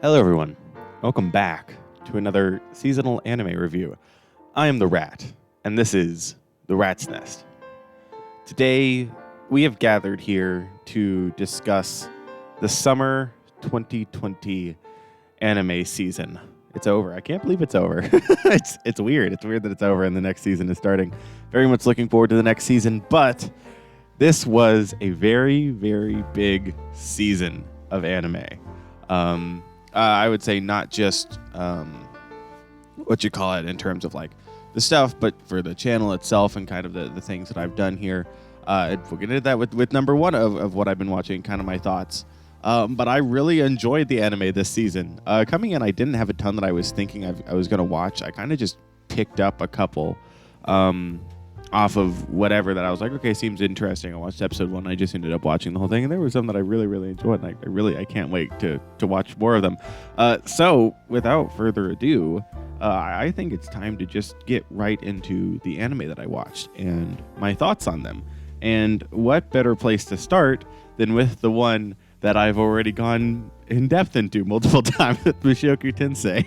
Hello everyone, welcome back to another seasonal anime review. I am the Rat, and this is The Rat's Nest. Today, we have gathered here to discuss the summer 2020 anime season. It's over. I can't believe it's over. It's weird. It's weird that it's over and the next season is starting. Very much looking forward to the next season, but this was a very, very big season of anime. I would say not just what you call it in terms of like the stuff, but for the channel itself and kind of the things that I've done here. We'll get into that with number one of what I've been watching, kind of my thoughts. But I really enjoyed the anime this season. Coming in, I didn't have a ton that I was thinking I was going to watch. I kind of just picked up a couple off of whatever that I was like, okay, seems interesting. I watched episode 1. I just ended up watching the whole thing, and there were some that I really, really enjoyed, and I can't wait to watch more of them. So without further ado, I think it's time to just get right into the anime that I watched and my thoughts on them. And what better place to start than with the one that I've already gone in depth into multiple times with Mushoku Tensei.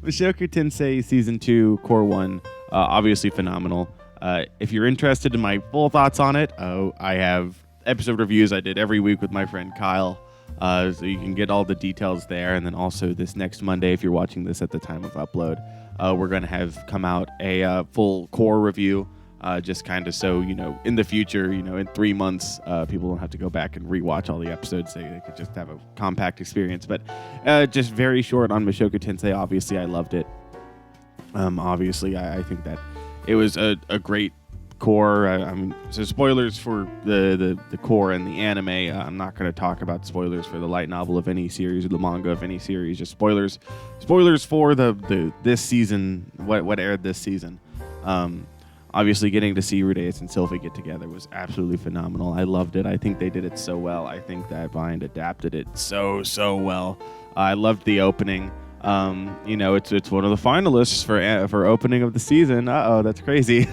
Mushoku Tensei Season 2, Core 1, obviously phenomenal. If you're interested in my full thoughts on it, I have episode reviews I did every week with my friend Kyle, so you can get all the details there. And then also this next Monday, if you're watching this at the time of upload, we're going to have come out a full core review. Just kind of so, in the future, in 3 months, people don't have to go back and rewatch all the episodes. They could just have a compact experience. But just very short on Mushoku Tensei. Obviously, I loved it. Obviously, I think that it was a great core. So spoilers for the core and the anime. I'm not going to talk about spoilers for the light novel of any series or the manga of any series. Just spoilers for this season, what aired this season. Obviously, getting to see Rudeus and Sylvie get together was absolutely phenomenal. I loved it. I think they did it so well. I think that Bind adapted it so well. I loved the opening. It's one of the finalists for opening of the season. That's crazy.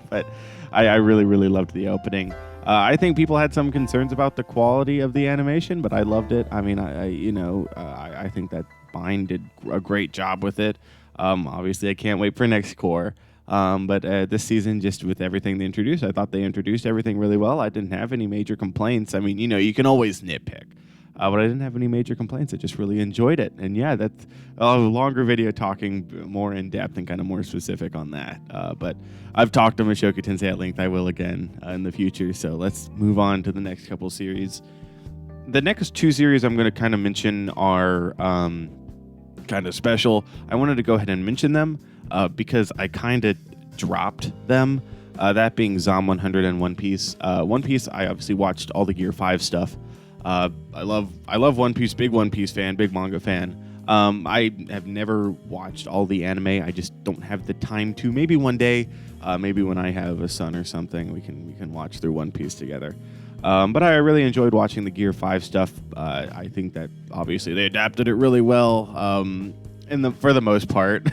But I really, really loved the opening. I think people had some concerns about the quality of the animation, but I loved it. I mean, I think that Bind did a great job with it. Obviously, I can't wait for next core. But this season, just with everything they introduced, I thought they introduced everything really well. I didn't have any major complaints. I mean, you can always nitpick, but I didn't have any major complaints. I just really enjoyed it. And yeah, that's a longer video talking more in depth and kind of more specific on that. But I've talked to Mushoku Tensei at length. I will again in the future. So let's move on to the next couple series. The next 2 series I'm going to kind of mention are kind of special. I wanted to go ahead and mention them because I kind of dropped them. That being Zom 100 and One Piece. One Piece, I obviously watched all the Gear 5 stuff. I love One Piece, big One Piece fan, big manga fan. I have never watched all the anime. I just don't have the time to. Maybe one day, maybe when I have a son or something, we can watch through One Piece together. But I really enjoyed watching the Gear 5 stuff. I think that obviously they adapted it really well. For the most part.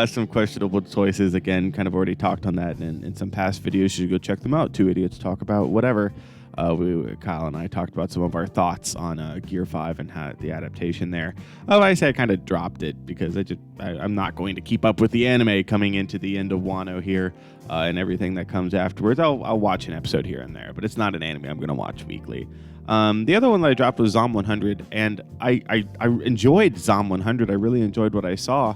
Some questionable choices, again, kind of already talked on that in some past videos. You should go check them out. 2 idiots talk about whatever. Kyle and I talked about some of our thoughts on Gear 5 and how the adaptation there. I say I kind of dropped it because I'm not going to keep up with the anime coming into the end of Wano here and everything that comes afterwards. I'll watch an episode here and there, but it's not an anime I'm going to watch weekly. The other one that I dropped was Zom 100, and I enjoyed Zom 100. I really enjoyed what I saw.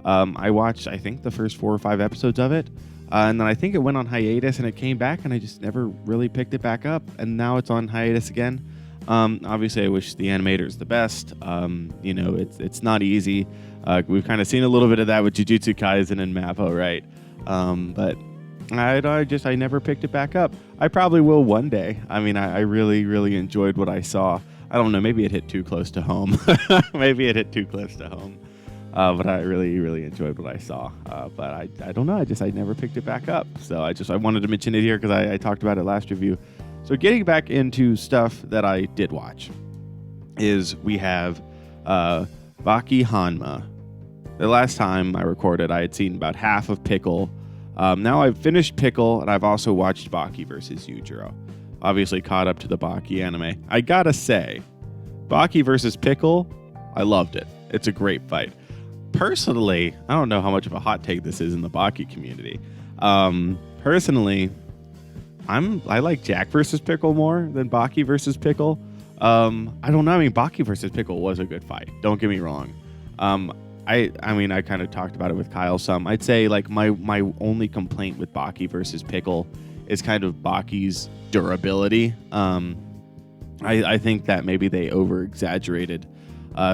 I watched, I think, the first 4 or 5 episodes of it, and then I think it went on hiatus, and it came back, and I just never really picked it back up, and now it's on hiatus again. Obviously, I wish the animators the best. It's not easy. We've kind of seen a little bit of that with Jujutsu Kaisen and Mappa, right? But I never picked it back up. I probably will one day. I mean, I really, really enjoyed what I saw. I don't know, maybe it hit too close to home. But I really, really enjoyed what I saw. But I don't know. I never picked it back up. So I wanted to mention it here because I talked about it last review. So getting back into stuff that I did watch is we have Baki Hanma. The last time I recorded, I had seen about half of Peakle. Now I've finished Peakle, and I've also watched Baki versus Yujiro. Obviously caught up to the Baki anime. I gotta say, Baki versus Peakle, I loved it. It's a great fight. Personally, I don't know how much of a hot take this is in the Baki community. Personally, I like Jack versus Peakle more than Baki versus Peakle. I don't know. I mean, Baki versus Peakle was a good fight. Don't get me wrong. I mean, I kind of talked about it with Kyle some. I'd say like my only complaint with Baki versus Peakle is kind of Baki's durability. I think that maybe they over exaggerated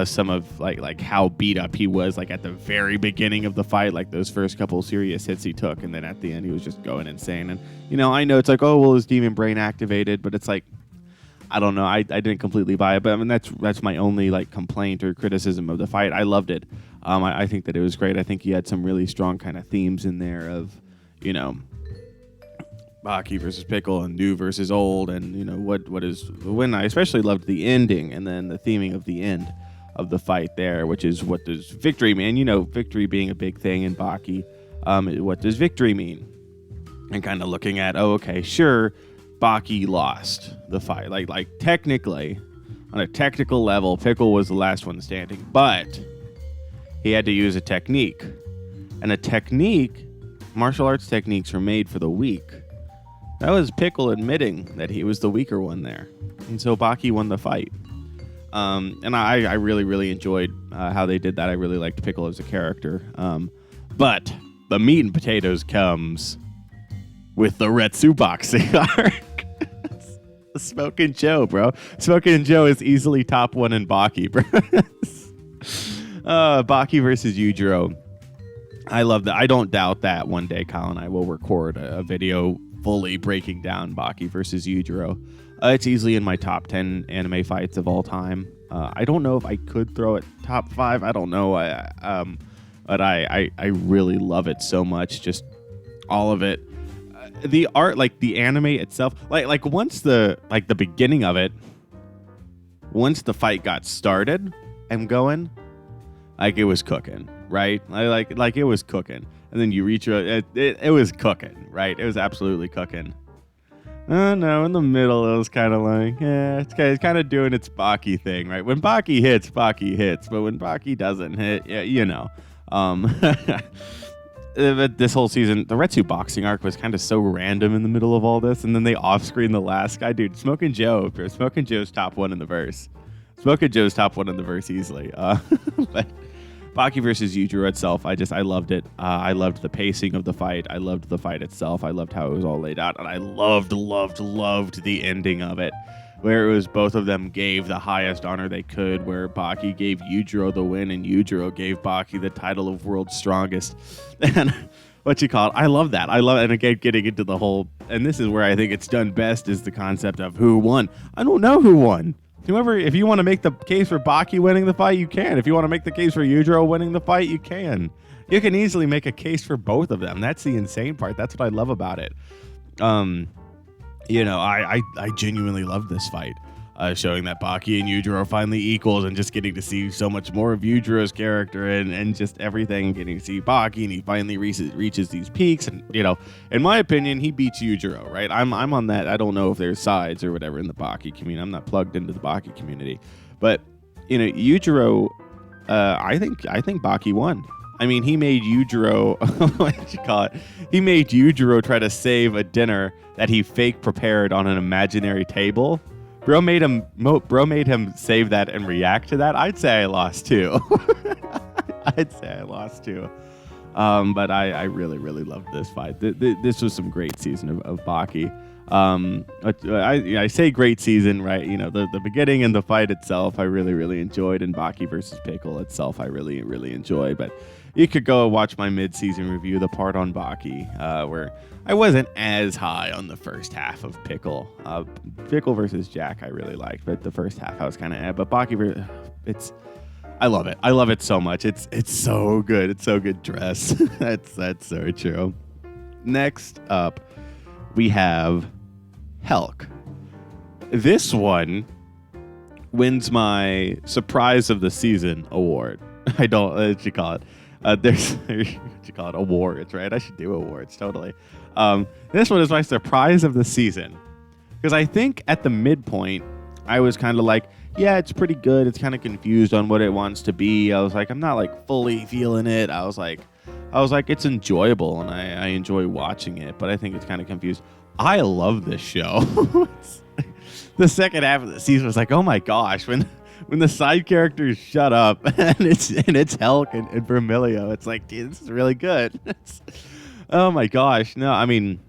some of like how beat up he was like at the very beginning of the fight, like those first couple serious hits he took, and then at the end he was just going insane. And I know it's like, oh well, his demon brain activated, but it's like, I don't know. I didn't completely buy it, but I mean that's my only like complaint or criticism of the fight. I loved it. I think that it was great. I think he had some really strong kind of themes in there of, Baki versus Peakle and new versus old, and what is when I especially loved the ending and then the theming of the end of the fight there, which is what does victory mean? Victory being a big thing in Baki. What does victory mean? And kind of looking at, okay, sure, Baki lost the fight. Like technically, on a technical level, Peakle was the last one standing, but he had to use a technique. And martial arts techniques are made for the weak. That was Peakle admitting that he was the weaker one there. And so Baki won the fight. And I really, really enjoyed how they did that. I really liked Peakle as a character. But the meat and potatoes comes with the Retsu boxing arc. Smokin' Joe, bro. Smokin' Joe is easily top one in Baki, bro. Baki versus Yujiro. I love that. I don't doubt that one day Kyle and I will record a video fully breaking down Baki versus Yujiro. It's easily in my top 10 anime fights of all time. I don't know if I could throw it top 5. I don't know. But I really love it so much. Just all of it. The art, like the anime itself, like once the beginning of it, once the fight got started and going, like it was cooking, right? Like it was cooking, and then you reach it was cooking, right? It was absolutely cooking. No, in the middle it was kind of like, it's kind of doing its Baki thing, right? When Baki hits, but when Baki doesn't hit, this whole season, the Retsu boxing arc was kind of so random in the middle of all this, and then they off-screen the last guy. Dude, Smokin' Joe's top one in the verse. Smokin' Joe's top one in the verse easily. But Baki versus Yujiro itself, I loved it. I loved the pacing of the fight. I loved the fight itself. I loved how it was all laid out, and I loved the ending of it, where it was both of them gave the highest honor they could, where Baki gave Yujiro the win and Yujiro gave Baki the title of world's strongest. And I love that. And again, getting into the whole, and this is where I think it's done best, is the concept of who won. I don't know who won. If you want to make the case for Baki winning the fight, you can. If you want to make the case for Yujiro winning the fight, you can. You can easily make a case for both of them. That's the insane part. That's what I love about it. I genuinely love this fight, showing that Baki and Yujiro are finally equals, and just getting to see so much more of Yujiro's character and just everything, getting to see Baki, and he finally reaches these peaks, and in my opinion, he beats Yujiro, right? I'm on that. I don't know if there's sides or whatever in the Baki community. I'm not plugged into the Baki community, but Yujiro, I think Baki won. I mean, he made Yujiro, He made Yujiro try to save a dinner that he fake prepared on an imaginary table. Bro made him save that and react to that. I'd say I lost too. But I really, really loved this fight. This was some great season of Baki. I say great season, right? The beginning and the fight itself, I really, really enjoyed, and Baki versus Peakle itself, I really, really enjoyed. But you could go watch my mid-season review, the part on Baki, where I wasn't as high on the first half of Peakle. Peakle versus Jack, I really liked, but the first half I was kind of. But Baki, I love it. I love it so much. It's so good. It's so good dress. That's so true. Next up, we have Helck. This one wins my Surprise of the Season award. I don't, what you call it? There's, what you call it? Awards, right? I should do awards, totally. This one is my Surprise of the Season. Because I think at the midpoint, I was kind of like, yeah, it's pretty good. It's kind of confused on what it wants to be. I was like, I'm not like fully feeling it. I was like, it's enjoyable and I enjoy watching it, but I think it's kind of confused. I love this show. The second half of the season was like, oh my gosh, when the side characters shut up and it's Helck and Vermilio, it's like, dude, this is really good. Oh my gosh. No, I mean,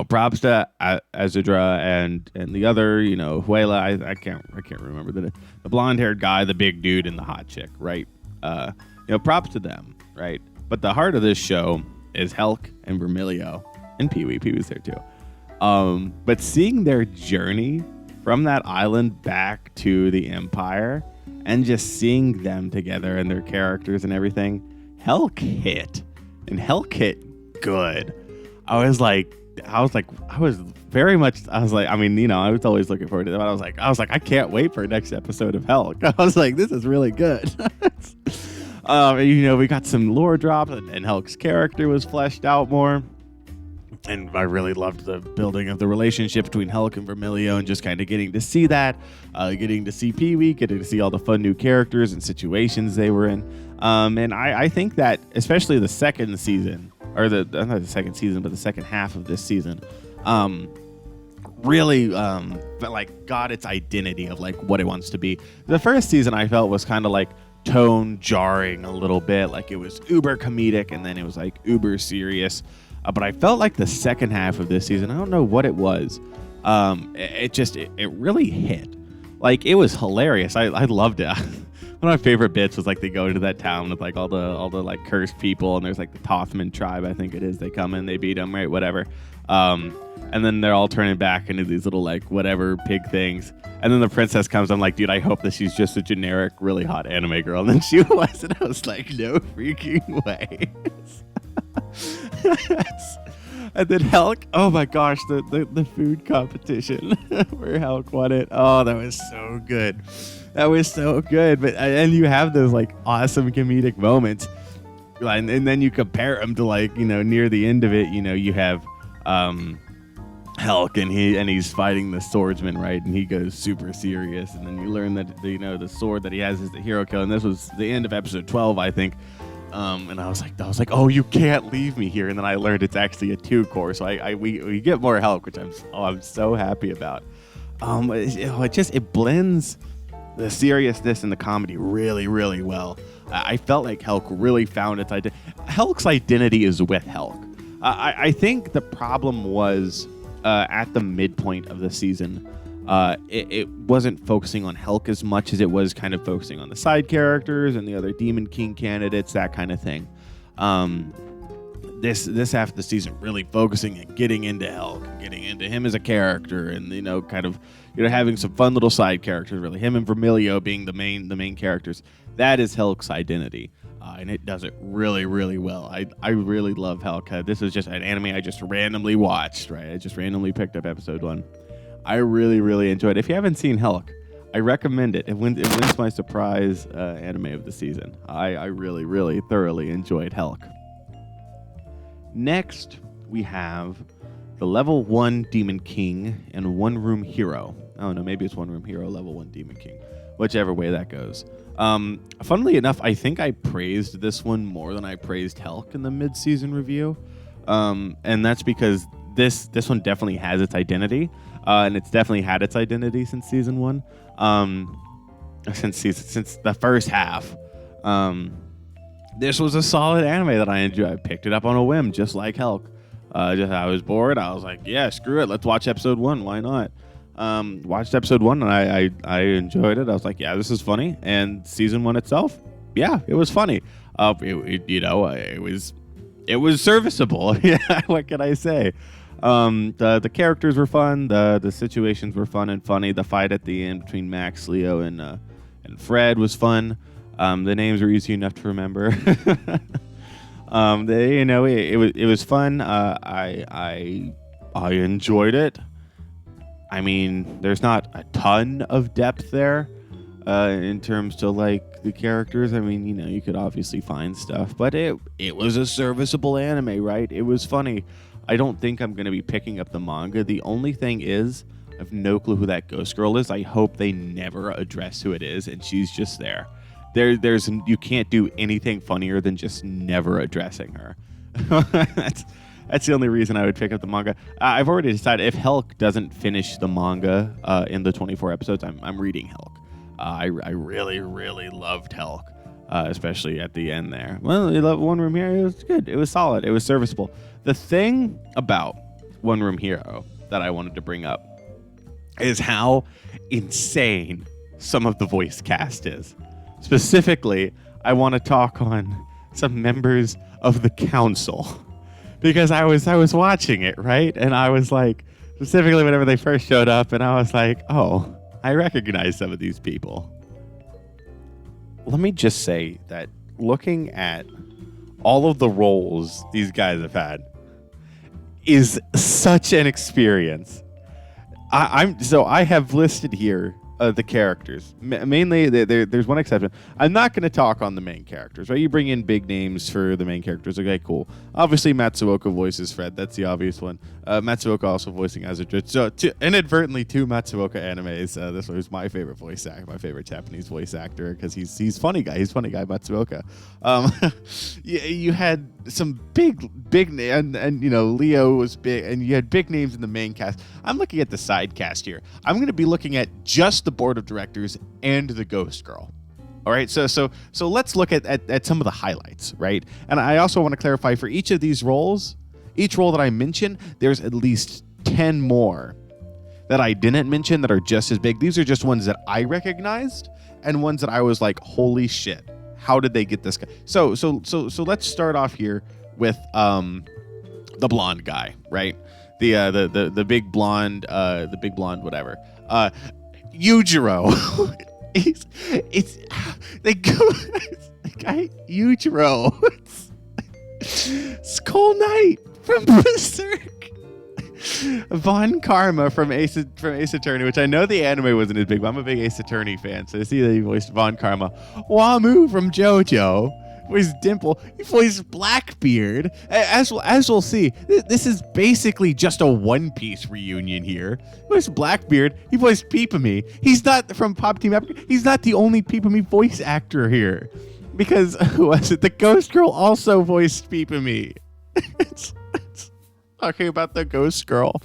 props to Azudra and the other, Huela. I can't remember the blonde haired guy, the big dude, and the hot chick, right? Props to them, right? But the heart of this show is Helck and Vermilio and Pee-wee. Pee-wee's there too. But seeing their journey from that island back to the Empire and just seeing them together and their characters and everything, Helck hit good. I was always looking forward to that. But I was like, I can't wait for next episode of Helck. I was like, this is really good. We got some lore drops and Helck's character was fleshed out more. And I really loved the building of the relationship between Helck and Vermilio and just kind of getting to see that, getting to see Pee-wee, getting to see all the fun new characters and situations they were in. And I think that especially the second season, or not the second season, but the second half of this season, really got its identity of like what it wants to be. The first season I felt was kind of like tone jarring a little bit, like it was uber comedic and then it was like uber serious. But I felt like the second half of this season, I don't know what it was. It really hit. Like, it was hilarious. I loved it. One of my favorite bits was like they go into that town with like all the like cursed people, and there's like the Tothman tribe, I think it is. They come in, they beat them, right? Whatever. And then they're all turning back into these little like whatever pig things. And then the princess comes. I'm like, dude, I hope that she's just a generic, really hot anime girl. And then she was, and I was like, no freaking way. And then Helck, oh my gosh, the food competition where Helck won it. Oh, that was so good. That was so good. But and you have those like awesome comedic moments, and then you compare them to like near the end of it. You have Helck and he's fighting the swordsman, right? And he goes super serious, and then you learn that the sword that he has is the hero kill. And this was the end of episode 12, I think. And I was like, oh, you can't leave me here. And then I learned it's actually a 2-core, so we get more Helck, which I'm so happy about. It blends the seriousness and the comedy really, really well. I felt like Helck really found its identity. Helck's identity is with Helck. I think the problem was at the midpoint of the season. It wasn't focusing on Helck as much as it was kind of focusing on the side characters and the other Demon King candidates, that kind of thing. This half of the season really focusing and getting into Helck, getting into him as a character, and having some fun little side characters. Really, him and Vermilio being the main characters. That is Helck's identity, and it does it really, really well. I really love Helck. This is just an anime I just randomly watched. Right, I just randomly picked up episode 1. I really, really enjoyed it. If you haven't seen Helck, I recommend it. It wins my surprise anime of the season. I really, really thoroughly enjoyed Helck. Next, we have the level 1 Demon King and 1 Room Hero. Oh no, maybe it's 1 Room Hero, level 1 Demon King. Whichever way that goes. Funnily enough, I think I praised this one more than I praised Helck in the mid-season review. And that's because this one definitely has its identity. And it's definitely had its identity since season 1, since the first half. This was a solid anime that I enjoyed. I picked it up on a whim, just like Helck. I was bored. I was like, yeah, screw it. Let's watch episode 1. Why not? Watched episode 1 and I enjoyed it. I was like, yeah, this is funny. And season 1 itself, yeah, it was funny. It was serviceable. Yeah, what can I say? The characters were fun. The situations were fun and funny. The fight at the end between Max, Leo, and Fred was fun. The names were easy enough to remember. It was fun. I enjoyed it. I mean, there's not a ton of depth there in terms to like the characters. I mean, you could obviously find stuff, but it was a serviceable anime, right? It was funny. I don't think I'm going to be picking up the manga. The only thing is, I have no clue who that ghost girl is. I hope they never address who it is, and she's just there. You can't do anything funnier than just never addressing her. That's the only reason I would pick up the manga. I've already decided if Helck doesn't finish the manga in the 24 episodes, I'm reading Helck. I really, really loved Helck, especially at the end there. Well, you love One Room Hero. It was good. It was solid. It was serviceable. The thing about One Room Hero that I wanted to bring up is how insane some of the voice cast is. Specifically, I want to talk on some members of the council because I was watching it, right? And I was like, specifically whenever they first showed up, and I was like, oh, I recognize some of these people. Let me just say that looking at all of the roles these guys have had is such an experience. I have listed here the characters. Mainly, there's one exception. I'm not going to talk on the main characters, right? You bring in big names for the main characters. Okay, cool. Obviously, Matsuoka voices Fred. That's the obvious one. Matsuoka also voicing Azure. So, inadvertently, two Matsuoka animes. This was my favorite voice actor, my favorite Japanese voice actor, because he's funny guy. He's funny guy, Matsuoka. You had some big and you know, Leo was big, and you had big names in the main cast. I'm looking at the side cast here. I'm going to be looking at just the board of directors and the ghost girl. All right, so let's look at some of the highlights, right? And I also want to clarify for each of these roles, each role that I mentioned, there's at least 10 more that I didn't mention that are just as big. These are just ones that I recognized and ones that I was like, holy shit, how did they get this guy? So let's start off here with the blonde guy, right? The big blonde whatever. Yujiro. The guy Yujiro. Skull Knight from Berserk. Von Karma from Ace Attorney, which I know the anime wasn't as big, but I'm a big Ace Attorney fan, so I see that he voiced Von Karma. Wamu from JoJo voiced Dimple. He voiced Blackbeard. As we'll see, this is basically just a One Piece reunion here. He voiced Blackbeard. He voiced Peepamy. He's not from Pop Team Epic. He's not the only Peepamy voice actor here, because who was it? The Ghost Girl also voiced Peepamy. It's talking about the Ghost Girl.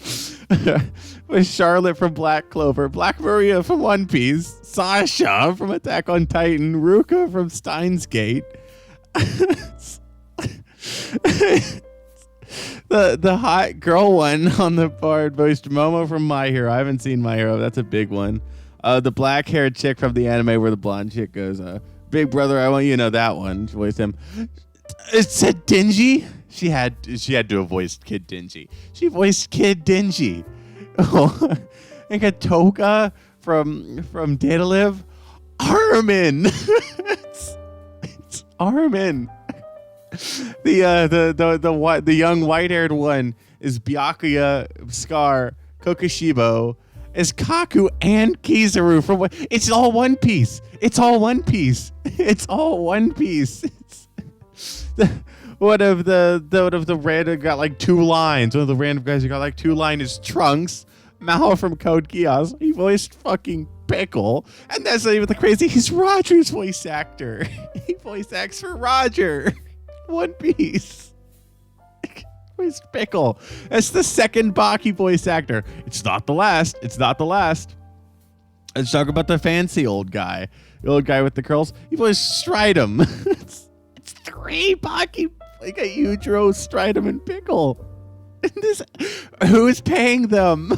With Charlotte from Black Clover, Black Maria from One Piece, Sasha from Attack on Titan, Ruka from Steins Gate. the hot girl one on the board voiced Momo from My Hero. I haven't seen My Hero. That's a big one. The black haired chick from the anime where the blonde chick goes, Big Brother, I want you to know that one. She voiced him. It said Dingy. She had to have voiced Kid Dingy. She voiced Kid Dingy. And got Toka from Data Live. Armin. It's Armin. The young white-haired one is Byakuya Scar Kokushibo. Is Kaku and Kizaru from what? It's all One Piece. It's all One Piece. It's all One Piece. One of the random got like 2 lines. One of the random guys who got like 2 lines is Trunks. Mao from Code Geass. He voiced fucking Pickle. And that's not even the crazy. He's Roger's voice actor. He voice acts for Roger. One Piece. Voiced Pickle. That's the second Baki voice actor. It's not the last. It's not the last. Let's talk about the fancy old guy. The old guy with the curls. He voiced Stridum. It's 3 Baki. Like a Yujiro, Stridum, and Pickle. Who is paying them?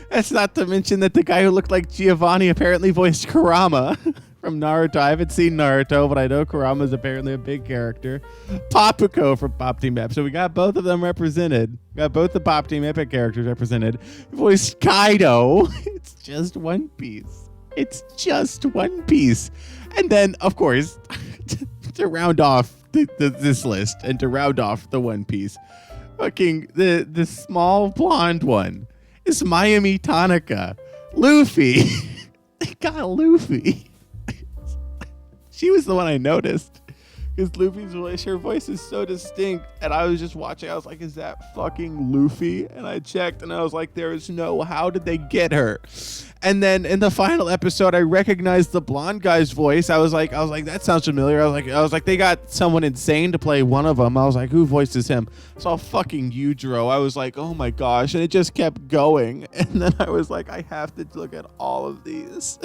That's not to mention that the guy who looked like Giovanni apparently voiced Kurama from Naruto. I haven't seen Naruto, but I know Kurama is apparently a big character. Papuko from Pop Team Epic. So we got both of them represented. We got both the Pop Team Epic characters represented. He voiced Kaido. It's just One Piece. It's just One Piece. And then, of course, to round off this list and to round off the One Piece, fucking the small blonde one is Mayumi Tanaka. Luffy. They got Luffy. She was the one I noticed Because Luffy's voice, her voice is so distinct. And I was just watching. I was like, is that fucking Luffy? And I checked and I was like, there is no, how did they get her? And then in the final episode, I recognized the blonde guy's voice. I was like, that sounds familiar. I was like, they got someone insane to play one of them. I was like, who voices him? I saw fucking Yujiro. I was like, oh my gosh. And it just kept going. And then I was like, I have to look at all of these.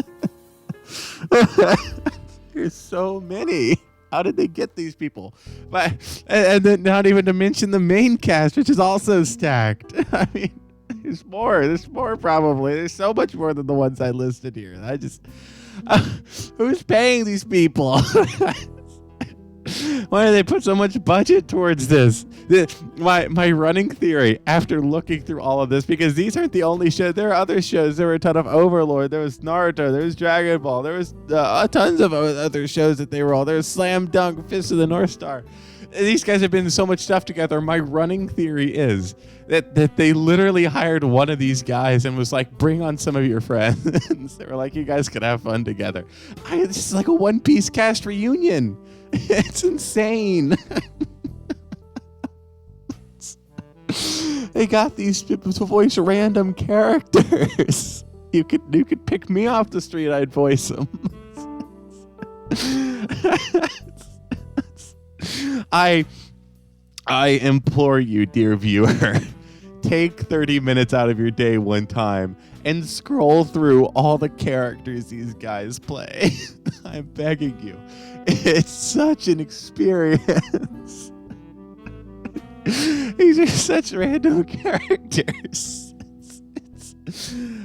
There's so many. How did they get these people? But and then not even to mention the main cast, which is also stacked. I mean, there's more. There's more probably. There's so much more than the ones I listed here. I just, who's paying these people? Why do they put so much budget towards this? My running theory after looking through all of this, because these aren't the only shows. There are other shows. There were a ton of Overlord. There was Naruto. There was Dragon Ball. There was tons of other shows that they were all. There was Slam Dunk, Fist of the North Star. These guys have been in so much stuff together. My running theory is that they literally hired one of these guys and was like, bring on some of your friends. They were like, you guys could have fun together. This is like a One Piece cast reunion. It's insane. They got these people to voice random characters. You could pick me off the street, I'd voice them. I implore you, dear viewer, take 30 minutes out of your day one time and scroll through all the characters these guys play. I'm begging you. It's such an experience. These are such random characters.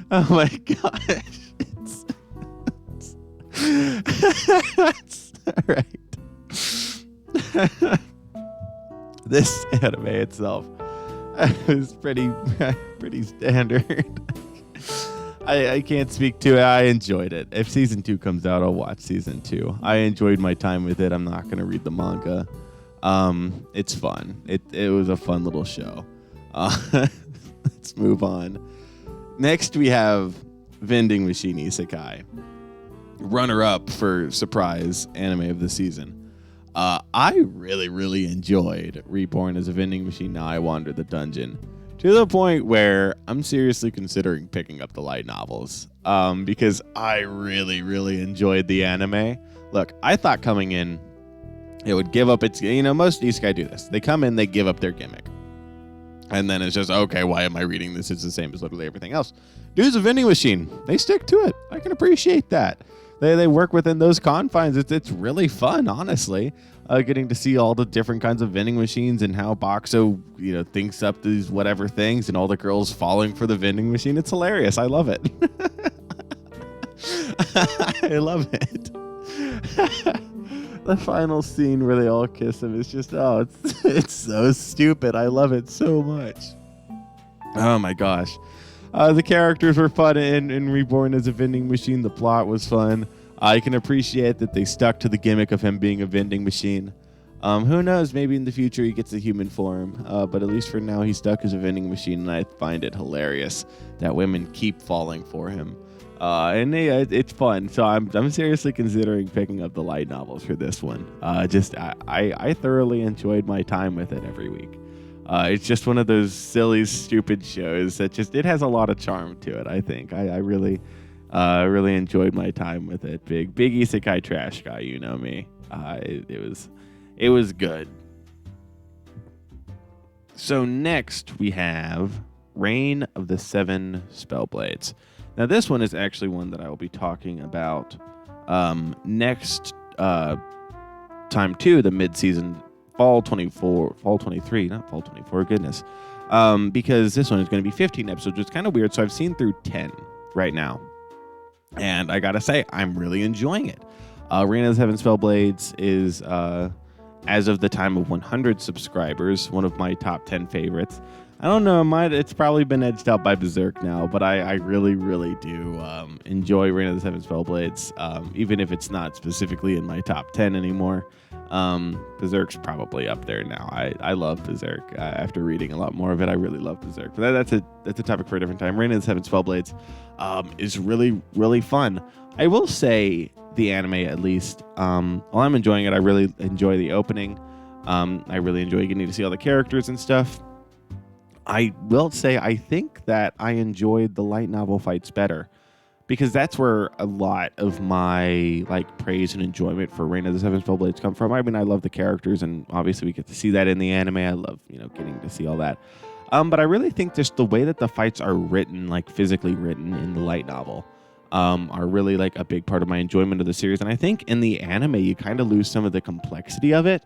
Oh my gosh. It's all right. This anime itself is pretty standard. I can't speak to it. I enjoyed it. If season 2 comes out, I'll watch season 2. I enjoyed my time with it. I'm not going to read the manga. It's fun. It was a fun little show. Let's move on. Next, we have Vending Machine Isekai. Runner-up for surprise anime of the season. I really enjoyed Reborn as a Vending Machine. Now I Wander the Dungeon. To the point where I'm seriously considering picking up the light novels because I really enjoyed the anime. Look, I thought coming in, it would give up its, most isekai do this. They come in, they give up their gimmick. And then it's just, okay, why am I reading this? It's the same as literally everything else. Dude's a vending machine. They stick to it. I can appreciate that. They work within those confines. It's really fun, honestly. Getting to see all the different kinds of vending machines and how Boxo, thinks up these whatever things and all the girls falling for the vending machine. It's hilarious. I love it. I love it. The final scene where they all kiss him is just, it's so stupid. I love it so much. Oh my gosh. The characters were fun in Reborn as a Vending Machine. The plot was fun. I can appreciate that they stuck to the gimmick of him being a vending machine. Who knows? Maybe in the future he gets a human form. But at least for now, he's stuck as a vending machine, and I find it hilarious that women keep falling for him. It's fun. So I'm seriously considering picking up the light novels for this one. I thoroughly enjoyed my time with it every week. It's just one of those silly, stupid shows that it has a lot of charm to it, I think. I really enjoyed my time with it. Big isekai trash guy, you know me. It was good. So next we have Reign of the Seven Spellblades. Now this one is actually one that I will be talking about next time too, the mid-season fall 23, not fall 24, goodness. Because this one is going to be 15 episodes, which is kind of weird. So I've seen through 10 right now. And I gotta say, I'm really enjoying it. Reign of the Seven Spellblades is, as of the time of 100 subscribers, one of my top 10 favorites. I don't know, it's probably been edged out by Berserk now, but I really do enjoy Reign of the Seven Spellblades, even if it's not specifically in my top 10 anymore. Berserk's probably up there now. I love Berserk. After reading a lot more of it, I really love Berserk. But that's a topic for a different time. Reign of the Seven Spellblades is really fun. I will say the anime at least. While I'm enjoying it, I really enjoy the opening. I really enjoy getting to see all the characters and stuff. I will say I think that I enjoyed the light novel fights better, because that's where a lot of my like praise and enjoyment for Reign of the Seven Spellblades come from. I mean, I love the characters, and obviously we get to see that in the anime. I love, getting to see all that. But I really think just the way that the fights are written, like physically written in the light novel, are really like a big part of my enjoyment of the series. And I think in the anime, you kind of lose some of the complexity of it.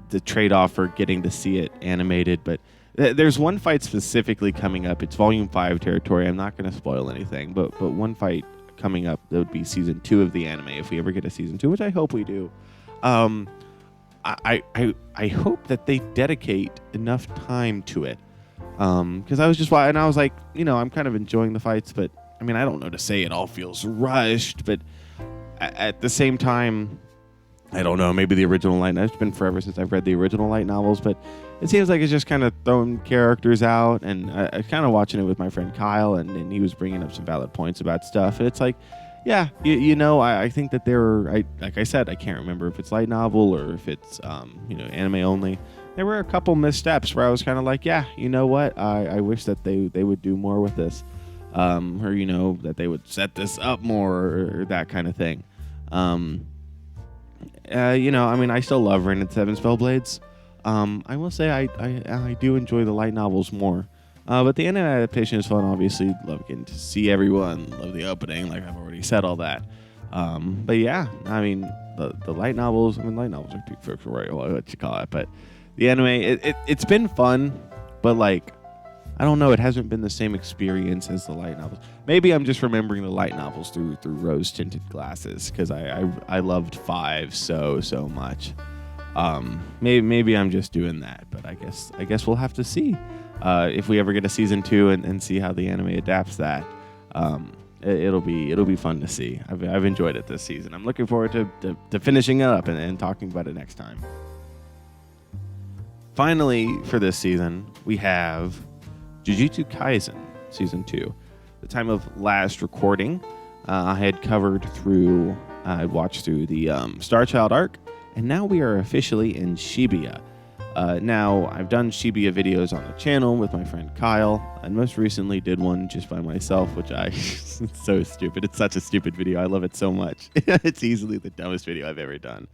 The trade-off for getting to see it animated, but there's one fight specifically coming up. It's Volume 5 territory. I'm not going to spoil anything, but one fight coming up that would be Season 2 of the anime, if we ever get a Season 2, which I hope we do. I hope that they dedicate enough time to it, because I was just watching, and I was like, I'm kind of enjoying the fights, but I mean, I don't know to say it all feels rushed, but at the same time, I don't know, maybe the original light novel. It's been forever since I've read the original light novels, but it seems like it's just kind of throwing characters out, and I kind of watching it with my friend Kyle, and he was bringing up some valid points about stuff, and it's like, yeah, I think that like I said, I can't remember if it's light novel or if it's, anime only. There were a couple missteps where I was kind of like, yeah, you know what, I wish that they would do more with this, or, that they would set this up more, or that kind of thing. I still love Reign of the Seven Spellblades. I will say I do enjoy the light novels more. But the anime adaptation is fun, obviously. Love getting to see everyone. Love the opening, like I've already said all that. But yeah, I mean, the light novels, light novels are too fictional, right? What you call it. But the anime, it's been fun, but like, I don't know, it hasn't been the same experience as the light novels. Maybe I'm just remembering the light novels through rose-tinted glasses, because I loved 5 so much. Maybe I'm just doing that, but I guess we'll have to see if we ever get a Season 2 and see how the anime adapts that. It'll be fun to see. I've enjoyed it this season. I'm looking forward to finishing it up and talking about it next time. Finally, for this season, we have Jujutsu Kaisen Season 2. The time of last recording, I had I watched through the Star Child arc, and now we are officially in Shibuya. Now, I've done Shibuya videos on the channel with my friend Kyle, and most recently did one just by myself, which it's so stupid. It's such a stupid video. I love it so much. It's easily the dumbest video I've ever done.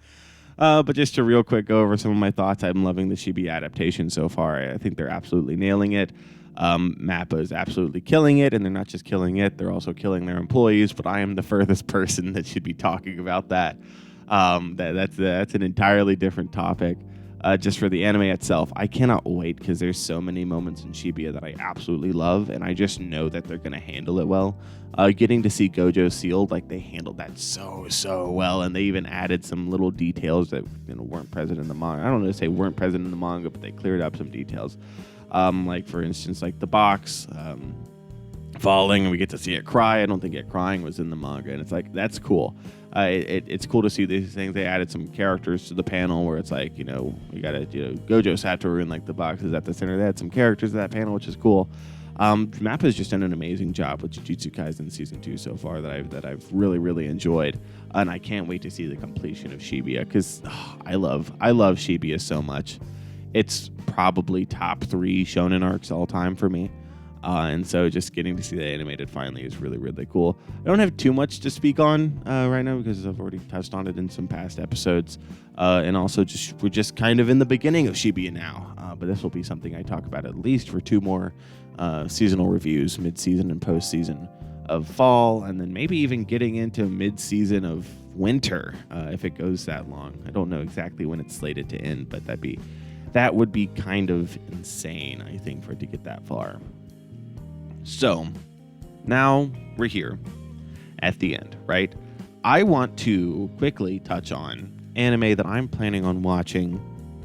But just to real quick go over some of my thoughts, I'm loving the Shibuya adaptation so far. I think they're absolutely nailing it. Mappa is absolutely killing it, and they're not just killing it, they're also killing their employees, but I am the furthest person that should be talking about that. That's an entirely different topic. Just for the anime itself, I cannot wait, because there's so many moments in Shibuya that I absolutely love, and I just know that they're going to handle it well. Getting to see Gojo sealed, like, they handled that so well, and they even added some little details that weren't present in the manga. I don't know to say weren't present in the manga, but they cleared up some details. Like, for instance, like the box falling, and we get to see it cry. I don't think it crying was in the manga, and it's like, that's cool. It's cool to see these things. They added some characters to the panel where it's like, we got Gojo Satoru in like the boxes at the center. They had some characters in that panel, which is cool. Mappa's just done an amazing job with Jujutsu Kaisen Season 2 so far that I've really enjoyed, and I can't wait to see the completion of Shibuya, because I love Shibuya so much. It's probably top 3 shonen arcs all time for me. And so just getting to see that animated finally is really cool. I don't have too much to speak on right now, because I've already touched on it in some past episodes. And also we're just kind of in the beginning of Shibuya now. But this will be something I talk about at least for 2 more seasonal reviews, mid-season and post-season of fall, and then maybe even getting into mid-season of winter if it goes that long. I don't know exactly when it's slated to end, but that would be kind of insane, I think, for it to get that far. So, now we're here at the end, right? I want to quickly touch on anime that I'm planning on watching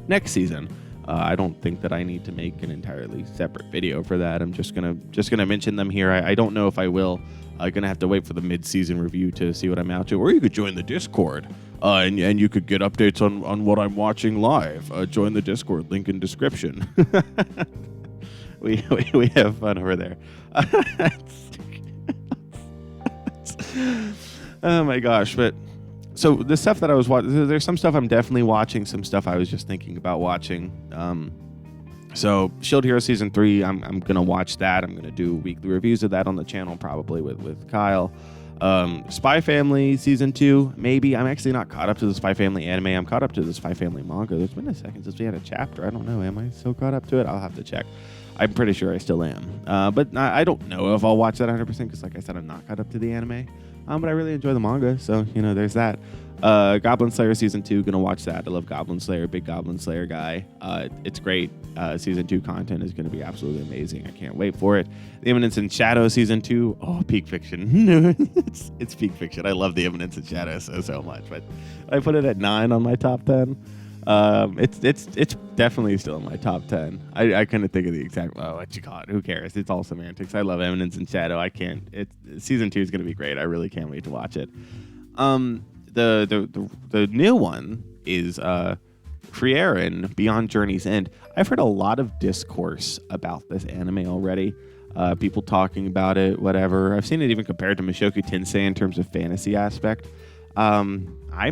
next season. I don't think that I need to make an entirely separate video for that. I'm just gonna mention them here. I don't know if I will. I'm gonna have to wait for the mid-season review to see what I'm out to, or you could join the Discord, and you could get updates on what I'm watching live. Join the Discord, link in description. We have fun over there. Oh my gosh. But so the stuff that I was watching, there's some stuff I'm definitely watching, some stuff I was just thinking about watching. So Shield Hero Season 3, I'm going to watch that. I'm going to do weekly reviews of that on the channel, probably with Kyle. Spy Family Season 2, maybe. I'm actually not caught up to the Spy Family anime. I'm caught up to the Spy Family manga. There's been a second since we had a chapter. I don't know. Am I still caught up to it? I'll have to check. I'm pretty sure I still am. But I don't know if I'll watch that 100% because, like I said, I'm not caught up to the anime. But I really enjoy the manga, so, there's that. Goblin Slayer Season 2, gonna watch that. I love Goblin Slayer, big Goblin Slayer guy. It's great. Season 2 content is gonna be absolutely amazing. I can't wait for it. The Eminence in Shadow Season 2, peak fiction. it's peak fiction. I love The Eminence in Shadow so much, but I put it at 9 on my top 10. It's definitely still in my top 10. I couldn't think of the exact, what you call it. Who cares? It's all semantics. I love Eminence in Shadow. Season 2 is going to be great. I really can't wait to watch it. The new one is Frieren Beyond Journey's End. I've heard a lot of discourse about this anime already. People talking about it, whatever. I've seen it even compared to Mushoku Tensei in terms of fantasy aspect. I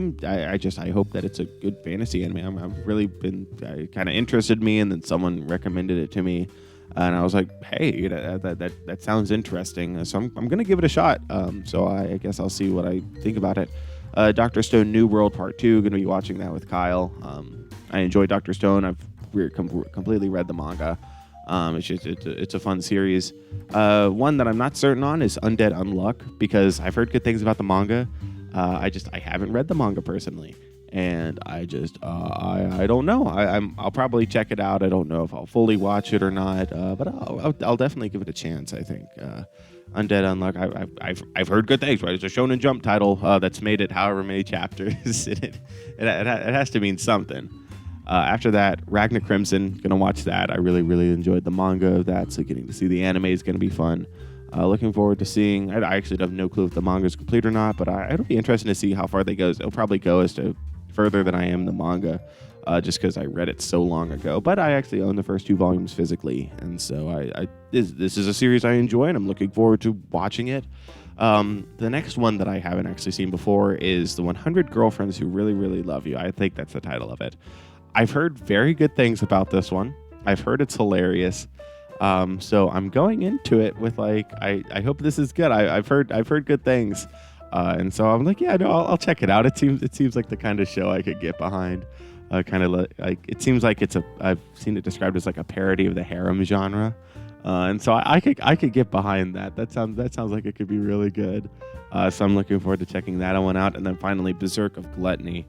hope that it's a good fantasy anime. I've really been kind of interested in me, and then someone recommended it to me, and I was like, hey, that sounds interesting. So I'm gonna give it a shot. So I guess I'll see what I think about it. Dr. Stone New World Part 2, gonna be watching that with Kyle. I enjoy Dr. Stone. I've completely read the manga. It's a fun series. One that I'm not certain on is Undead Unluck, because I've heard good things about the manga. I haven't read the manga personally, and I don't know. I'll probably check it out. I don't know if I'll fully watch it or not, but I'll definitely give it a chance. I think Undead Unluck. I've heard good things. Right, it's a Shonen Jump title that's made it however many chapters. it has to mean something. After that, Ragnar Crimson, gonna watch that. I really enjoyed the manga of that, so getting to see the anime is gonna be fun. Looking forward to seeing. I actually have no clue if the manga is complete or not, but it'll be interesting to see how far they go. It'll probably go as to further than I am the manga, just because I read it so long ago. But I actually own the first 2 volumes physically, and so this is a series I enjoy, and I'm looking forward to watching it. The next one that I haven't actually seen before is The 100 Girlfriends Who Really Love You. I think that's the title of it. I've heard very good things about this one. I've heard it's hilarious. So I'm going into it with I hope this is good. I've heard good things, and so I'm like, yeah, no, I'll check it out. It seems like the kind of show I could get behind. Kind of like it seems like I've seen it described as like a parody of the harem genre, and so I could get behind that. That sounds like it could be really good. So I'm looking forward to checking that one out. And then finally, Berserk of Gluttony,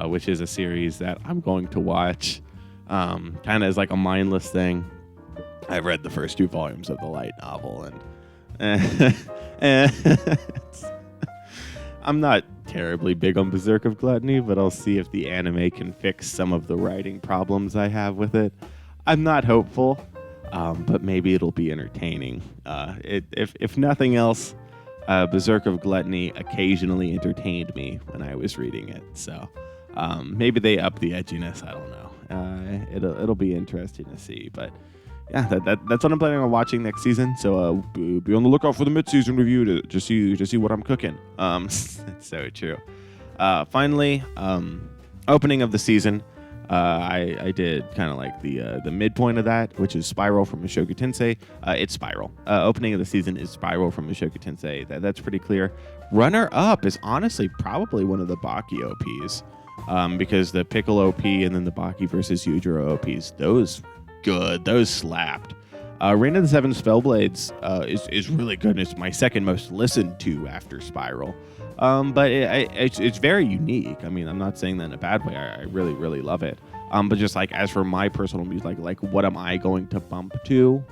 which is a series that I'm going to watch, kind of as like a mindless thing. I've read the first 2 volumes of the light novel, and I'm not terribly big on Berserk of Gluttony, but I'll see if the anime can fix some of the writing problems I have with it. I'm not hopeful, but maybe it'll be entertaining. If nothing else, Berserk of Gluttony occasionally entertained me when I was reading it, so maybe they up the edginess. I don't know. It'll be interesting to see, but. Yeah, that's what I'm planning on watching next season. So be on the lookout for the mid-season review to see what I'm cooking. It's so true. Finally, opening of the season. I did kind of like the midpoint of that, which is Spiral from Mushoku Tensei. It's Spiral. Opening of the season is Spiral from Mushoku Tensei. That's pretty clear. Runner up is honestly probably one of the Baki OPs, because the Peakle OP and then the Baki versus Yujiro OPs, those slapped. Reign of the Seven Spellblades is really good, and it's my second most listened to after Spiral. But it's very unique. I mean, I'm not saying that in a bad way. I really love it. But just like as for my personal music, like what am I going to bump to?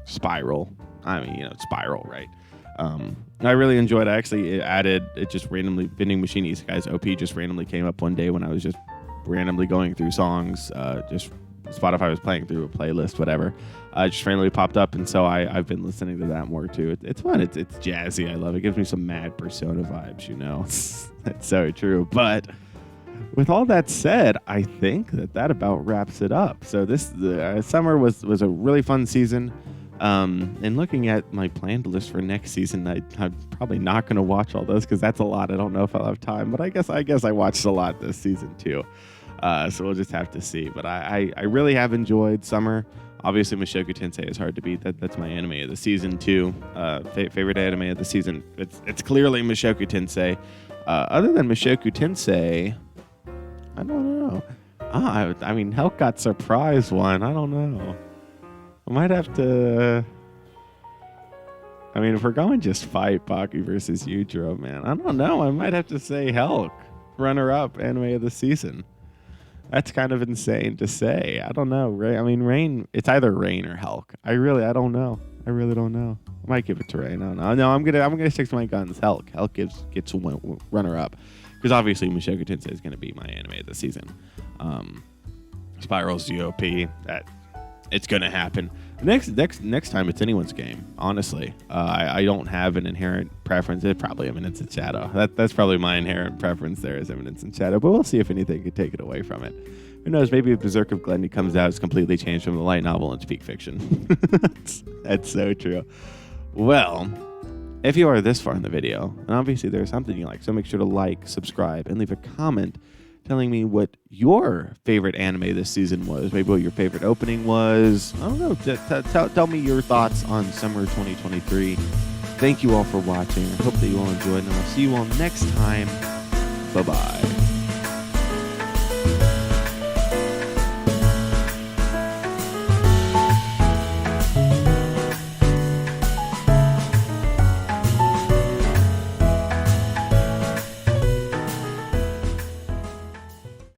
Spiral. I mean, it's Spiral, right? I really enjoyed it. It just randomly, Vending Machine Isekai's OP just randomly came up one day when I was just randomly going through songs, just Spotify was playing through a playlist, whatever. Just randomly popped up, and so I've been listening to that more too. It's fun. It's jazzy. I love it. It gives me some Mad Persona vibes. That's so true. But with all that said, I think that about wraps it up. So this summer was a really fun season. And looking at my planned list for next season, I'm probably not going to watch all those because that's a lot. I don't know if I'll have time, but I guess I watched a lot this season too. So we'll just have to see. But I really have enjoyed Summer. Obviously, Mushoku Tensei is hard to beat. That's my anime of the season too. Favorite anime of the season. It's clearly Mushoku Tensei. Other than Mushoku Tensei, I don't know. I mean, Helck got surprise one. I don't know. I might have to. I mean, if we're going just fight Baki versus Yujiro, man, I don't know. I might have to say Helck, runner-up anime of the season. That's kind of insane to say. I don't know. I mean, Rain. It's either Rain or Helck. I don't know. I really don't know. I might give it to Rain. I don't know. No, I'm gonna stick to my guns. Helck. Helck gets runner-up because obviously Mushoku Tensei is gonna be my anime of the season. Spiral's GOP. It's gonna happen. Next time it's anyone's game. Honestly, I don't have an inherent preference. It's probably Eminence in Shadow. That's probably my inherent preference. There is Eminence in Shadow, but we'll see if anything could take it away from it. Who knows? Maybe if Berserk of Gluttony comes out, it's completely changed from the light novel into peak fiction. That's so true. Well, if you are this far in the video, and obviously there's something you like, so make sure to like, subscribe, and leave a comment telling me what your favorite anime this season was. Maybe what your favorite opening was. I don't know. Tell me your thoughts on summer 2023. Thank you all for watching. I hope that you all enjoyed, and I'll see you all next time. Bye-bye.